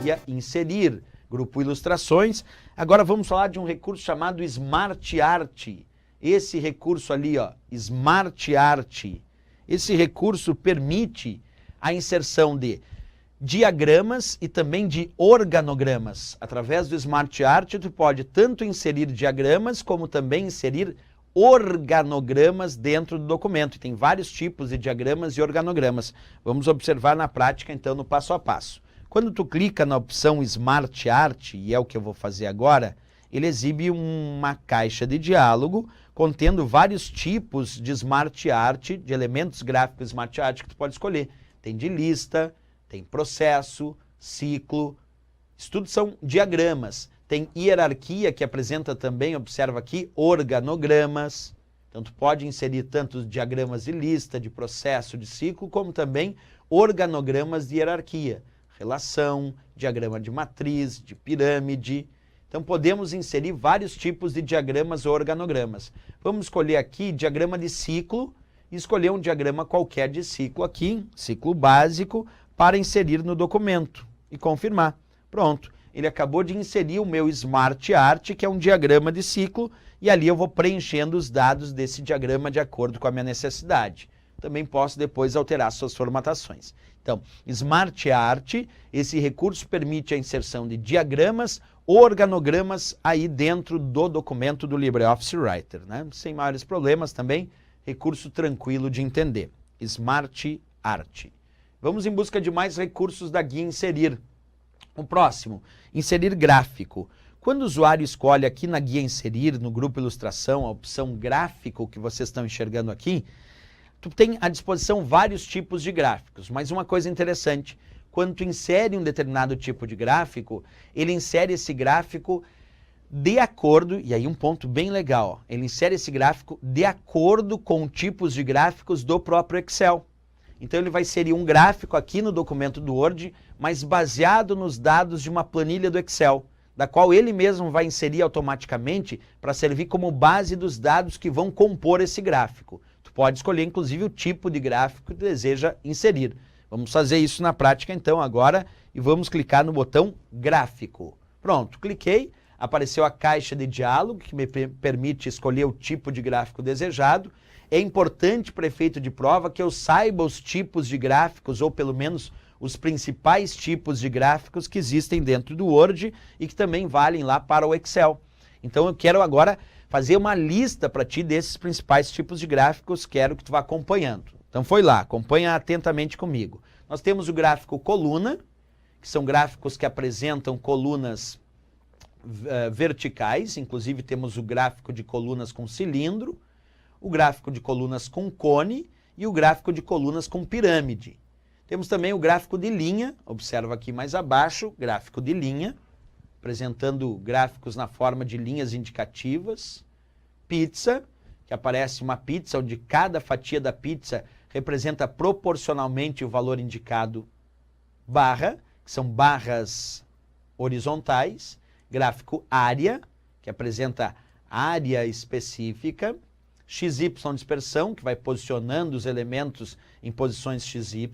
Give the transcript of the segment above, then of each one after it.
seria inserir. Grupo Ilustrações. Agora vamos falar de um recurso chamado Smart Art. Esse recurso ali, ó, Smart Art. Esse recurso permite a inserção de diagramas e também de organogramas. Através do Smart Art, tu pode tanto inserir diagramas como também inserir organogramas dentro do documento. E tem vários tipos de diagramas e organogramas. Vamos observar na prática, então, no passo a passo. Quando tu clica na opção Smart Art, e é o que eu vou fazer agora, ele exibe uma caixa de diálogo contendo vários tipos de Smart Art, de elementos gráficos Smart Art que tu pode escolher. Tem de lista, tem processo, ciclo, isso tudo são diagramas. Tem hierarquia, que apresenta também, observa aqui, organogramas. Então tu pode inserir tanto diagramas de lista, de processo, de ciclo, como também organogramas de hierarquia. Relação, diagrama de matriz, de pirâmide. Então podemos inserir vários tipos de diagramas ou organogramas. Vamos escolher aqui diagrama de ciclo e escolher um diagrama qualquer de ciclo aqui, ciclo básico, para inserir no documento e confirmar. Pronto, ele acabou de inserir o meu Smart Art, que é um diagrama de ciclo, e ali eu vou preenchendo os dados desse diagrama de acordo com a minha necessidade. Também posso depois alterar suas formatações. Então, Smart Art, esse recurso permite a inserção de diagramas, organogramas aí dentro do documento do LibreOffice Writer, né? Sem maiores problemas também, recurso tranquilo de entender. Smart Art. Vamos em busca de mais recursos da guia Inserir. O próximo, Inserir Gráfico. Quando o usuário escolhe aqui na guia Inserir, no grupo Ilustração, a opção Gráfico que vocês estão enxergando aqui, tu tem à disposição vários tipos de gráficos, mas uma coisa interessante, quando tu insere um determinado tipo de gráfico, ele insere esse gráfico de acordo, e aí um ponto bem legal, ó, ele insere esse gráfico de acordo com tipos de gráficos do próprio Excel. Então ele vai inserir um gráfico aqui no documento do Word, mas baseado nos dados de uma planilha do Excel, da qual ele mesmo vai inserir automaticamente para servir como base dos dados que vão compor esse gráfico. Tu pode escolher inclusive o tipo de gráfico que tu deseja inserir. Vamos fazer isso na prática então agora e vamos clicar no botão Gráfico. Pronto, cliquei, apareceu a caixa de diálogo que me permite escolher o tipo de gráfico desejado. É importante para efeito de prova que eu saiba os tipos de gráficos, ou pelo menos os principais tipos de gráficos que existem dentro do Word e que também valem lá para o Excel. Então eu quero agora fazer uma lista para ti desses principais tipos de gráficos, quero que tu vá acompanhando. Então foi lá, acompanha atentamente comigo. Nós temos o gráfico coluna, que são gráficos que apresentam colunas verticais, inclusive temos o gráfico de colunas com cilindro, o gráfico de colunas com cone e o gráfico de colunas com pirâmide. Temos também o gráfico de linha, observa aqui mais abaixo, gráfico de linha, apresentando gráficos na forma de linhas indicativas. Pizza, que aparece uma pizza onde cada fatia da pizza representa proporcionalmente o valor indicado. Barra, que são barras horizontais. Gráfico área, que apresenta área específica. XY dispersão, que vai posicionando os elementos em posições XY.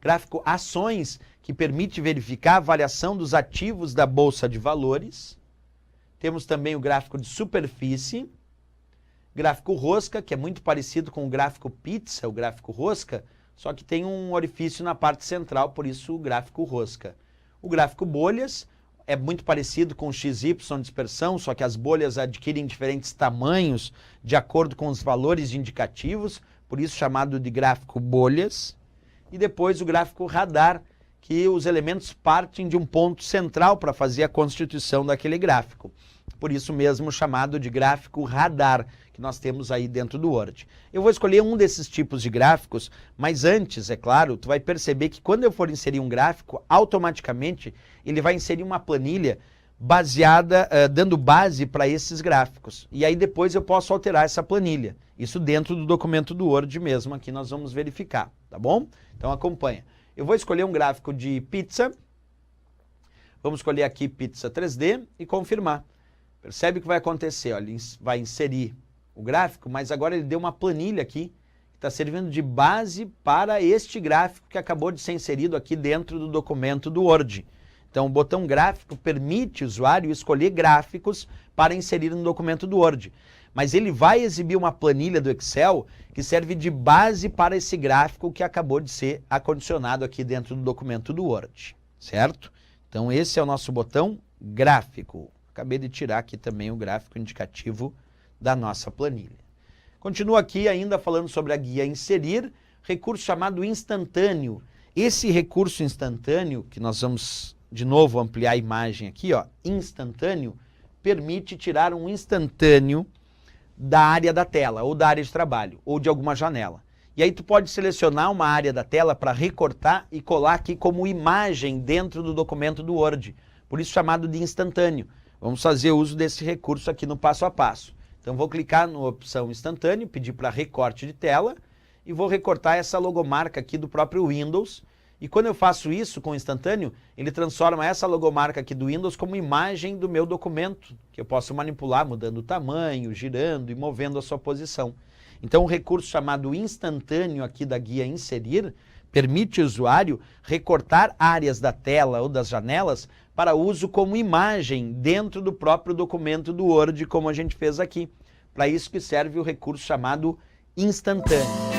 Gráfico ações, que permite verificar a variação dos ativos da bolsa de valores. Temos também o gráfico de superfície. Gráfico rosca, que é muito parecido com o gráfico pizza, o gráfico rosca, só que tem um orifício na parte central, por isso o gráfico rosca. O gráfico bolhas é muito parecido com o XY dispersão, só que as bolhas adquirem diferentes tamanhos de acordo com os valores indicativos, por isso chamado de gráfico bolhas. E depois o gráfico radar, que os elementos partem de um ponto central para fazer a constituição daquele gráfico. Por isso mesmo chamado de gráfico radar, que nós temos aí dentro do Word. Eu vou escolher um desses tipos de gráficos, mas antes, é claro, tu vai perceber que quando eu for inserir um gráfico, automaticamente ele vai inserir uma planilha baseada, dando base para esses gráficos. E aí depois eu posso alterar essa planilha. Isso dentro do documento do Word mesmo, aqui nós vamos verificar, tá bom? Então acompanha. Eu vou escolher um gráfico de pizza, vamos escolher aqui pizza 3D e confirmar. Percebe o que vai acontecer? Ó, ele vai inserir o gráfico, mas agora ele deu uma planilha aqui, que está servindo de base para este gráfico que acabou de ser inserido aqui dentro do documento do Word. Então, o botão gráfico permite o usuário escolher gráficos para inserir no documento do Word. Mas ele vai exibir uma planilha do Excel que serve de base para esse gráfico que acabou de ser acondicionado aqui dentro do documento do Word, certo? Então, esse é o nosso botão gráfico. Acabei de tirar aqui também o gráfico indicativo da nossa planilha. Continuo aqui ainda falando sobre a guia inserir, recurso chamado instantâneo. Esse recurso instantâneo, que nós vamos de novo ampliar a imagem aqui, ó, instantâneo, permite tirar um instantâneo da área da tela, ou da área de trabalho, ou de alguma janela. E aí tu pode selecionar uma área da tela para recortar e colar aqui como imagem dentro do documento do Word. Por isso chamado de instantâneo. Vamos fazer uso desse recurso aqui no passo a passo. Então vou clicar na opção instantâneo, pedir para recorte de tela e vou recortar essa logomarca aqui do próprio Windows. E quando eu faço isso com o instantâneo, ele transforma essa logomarca aqui do Windows como imagem do meu documento, que eu posso manipular mudando o tamanho, girando e movendo a sua posição. Então o recurso chamado instantâneo aqui da guia inserir permite ao usuário recortar áreas da tela ou das janelas para uso como imagem dentro do próprio documento do Word, como a gente fez aqui. Para isso que serve o recurso chamado instantâneo.